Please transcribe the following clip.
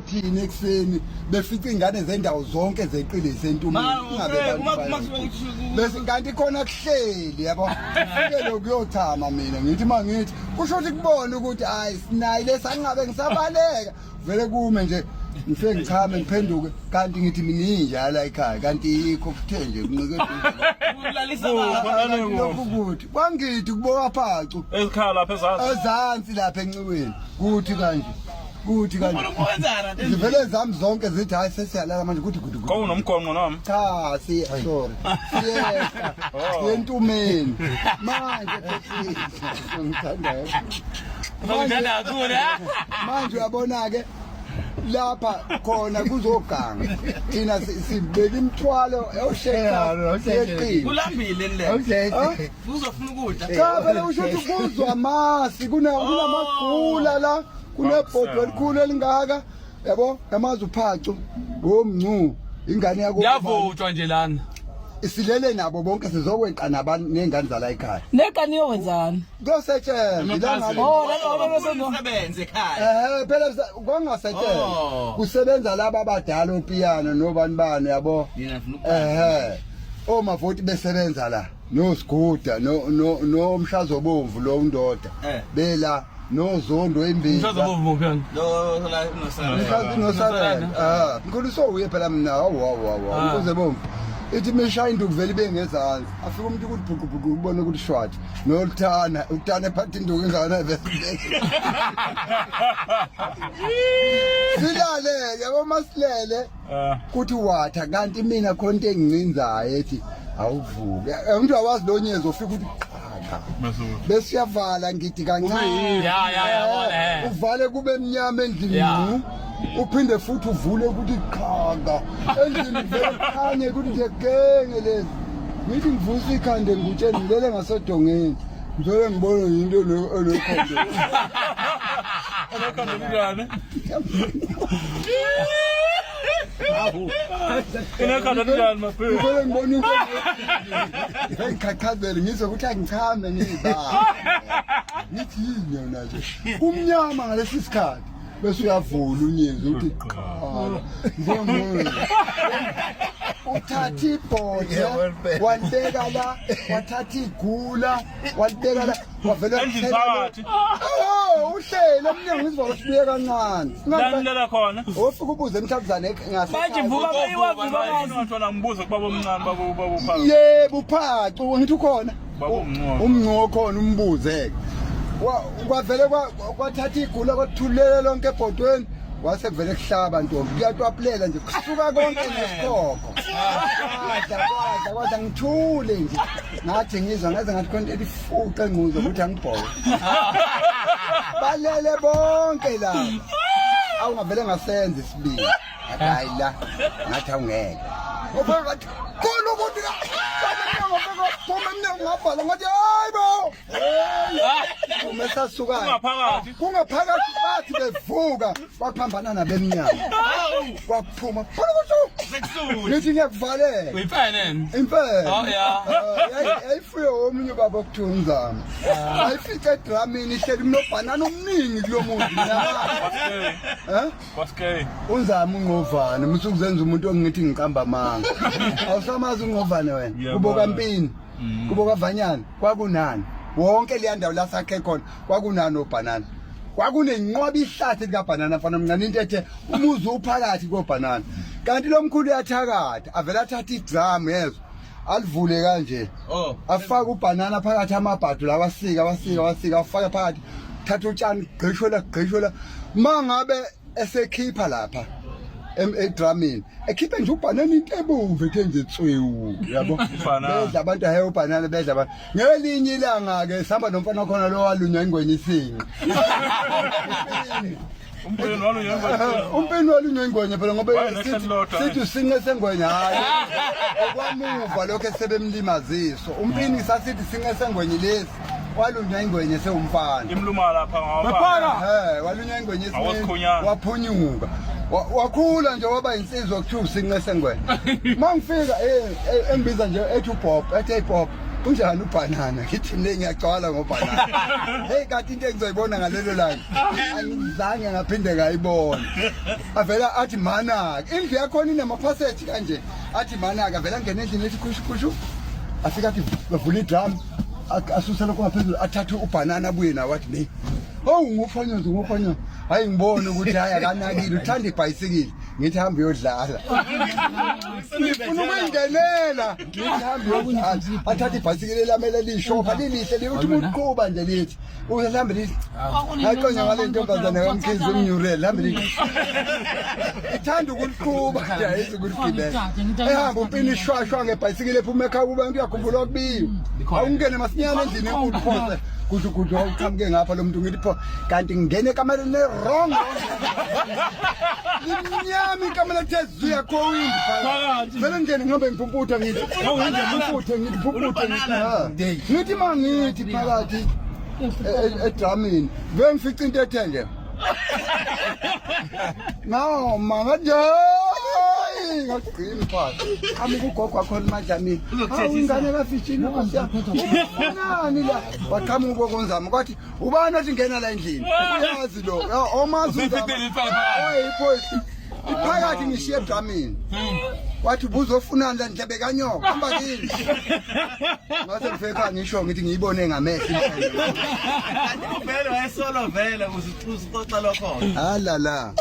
thina ekseni befica ingane zendawo zonke zeqile sentumeni bese kanti khona kuhleli yabo ngeke lokuyothama mina ngithi mangithi kusho ukuthi kubona ukuthi hayi sinayi lesangabe ngisabaleka vele kume nje ngifike ngichame ngiphenduke kanti ngithi mina injala ekhaya kanti ikho kuthe nje kunqike lokhu ukuthi kwangithi kuboka phacu esikhala lapha ezansi lapha encikweni kuthi kanje ngivele zami zonke zithi hayi sesiyalala manje kuthi kawunomgonqo nami cha sorry siyeka yentumeni manje manje uyabona ke lapha khona kuzoganga thina sibeka imithwalo ewusheka kulambile le uzofuna ukudla cha vele usho ukuthi kuzwa amasi kunamagula la kunebhodwe elikhulu elingaka yabo yamazi uphacu ngomncu ingane yakho yavutshwa nje lana isilele nabo bonke sizokwenqa nabantu nengane zala ekhaya nekani yowenzani kuyosetshenzwa ilanga umsebenze ekhaya phela kwangasetshenzwa kusebenza laba abadala opiyano nobani yabo omavoti besebenza la noSiguda nomshazo bomvu lo undoda bela nozondo embili ngikuliso uye phela mina hawu ukuze bomvu ithi mesha induku vele bengezansi afika umuntu ukuthi bhuqubhuqu ubone ukuthi shwathi noluthana uthana ephatha induku ingana vele silale yabo masilele kuthi watha kanti mina khona into engincinzayo ethi awuvuke umuntu awazi lo nyezo ufika ukuthi bese siyavala ngithi kancane uvale kube emnyama endlini uphinde futhi uvule ukuthi qhaga endlini vele khanye ukuthi nje genge lezi ngithi ngivusa ikhande ngutshela ngilele ngasedongeni ngizole ngibone into olokhonde inekhanda njani mafethu ngizole ngibone ukuthi ngikhakhazele ngizokuthi angichame ngiba ngithi yini yona nje kumnyama ngalesi sikhathi bese uyavula unyezi uthi ngiyambona uthatha ibhodle walibeka la wathatha igula walibeka la wavela uhlele omnyango izivalo sibuye kancane ngalalela khona ofika ubuze emthakuzane manje vuka ngiyathola ngibuza kubaba omncane baba yebo uphacu ngithi ukhona baba umnqo khona umbuze kwavele kwathatha igula kwathulele lonke ebhodweni wase vele kuhlaba ntombi kuyatwaplela nje kusuka konke nesikhokho kwaza ngithule nje ngathi ngizwa ngaze ngathi konke lifuqa enquzo ukuthi angibhoke balele bonke la awungavele ngasenza isibili hayi la ngathi awungeke ubeka ngathi khona umuntu ngabhala ngathi hayibo umesasuka kungaphakathi bathi bevuka baphambana nabemnyama kwaphuma ngithi ngiyakuvalela impela yayifuye omunye baba okuthunzama ayifika edramini ihleli mnobhanana omningi kulo muntu unzama unqovane musukuzenza umuntu ongithi ngiqamba amanga awusamazi unqovane wena kuboka mpini kuboka vanyana kwakunani wonke leya ndawo la sakhe khona kwakunani obhanana kwakunenqwaba ihlathi likabhanana mfana mncane into ethe umuzi uphakathi kobhanana kanti lo mkhulu uyathakatha avela athatha idrum yezo alivule kanje afaka ubhanana phakathi amabhadu la wasika afaka phakathi thatha utshani gqishola mangabe esekhipha lapha edramini ekhiphe nje ubhanana into ebomvu ethe nje tswewu yabo bedla abantu haye ubhanana bedla abantu ngelinye ilanga ke sihamba nomfana khona lo walunywa ingwenye isinqa umpini walunywa ingwenye phela ngoba sithi usinqe sengwenye hayi okwamuva lokho esebemlimaziso umpini sasithi sinqe sengwenye lesi walunywa ingwenye sewumfana imluma lapha ngapha walunywa ingwenye isini waphunyuka wakhula nje waba insizwa kuthiwa usinqe sengwenye mangifika engibiza nje ethi uBob ethi hey Bob unjani ubhanana ngithi mle ngiyagcwala ngobhanana hey kanti into engizoyibona ngalelo langa angizange ngaphinde ngayibona avela athi mana indlu yakho inamaphasethi kanje athi mana avela ngene endlini ethi khushu afika athi bavula idrum asusela kwaphezulu athathe ubhanana abuye nawe athi ne ngufanyonzo hayi ngibona ukuthi hayi akanakile uthanda ibhayisikili ngithi hamba uyodlala ngifuna ukuyingenela ngithi hamba uyodlala athathe ibhayisikili lamele lishopha lilihle lithi uqhuba nje lithi uhambe lithi aqonye ngale ntombazane kamkhizi umnyurele hambe lithi ithanda ukuqhuba nje ayithi ukugibela ehamba umpini shwashwa ngebhayisikili ephuma ekhaya kuba into yakhumbula okubiyo awungene masinyane endlini enkulu phose kuthi awuqhamuke ngapha lo muntu ngithi pho kanti ngingene ekameleni wrong imnyama ikamela thezuya khowindi phakathi vele ngene ngihambe ngiphumputha ngithi ngithi mangithi phakathi edramini vele ngifica into ethe nje no mama ngagcina phakathi amukugogo wakho madlamini awungane kafishini nani la waqhamuka konzama kwathi ubani othi ngena la endlini uyazi lo omazi oyiphosi iphakathi ngishiye edramini wathi ubuzofunani la ndlebe kanyoka hamba kini ngase ngifeka ngisho ngithi ngiyibone ngamehlo vele wayesolo vele uzixoxa lokho la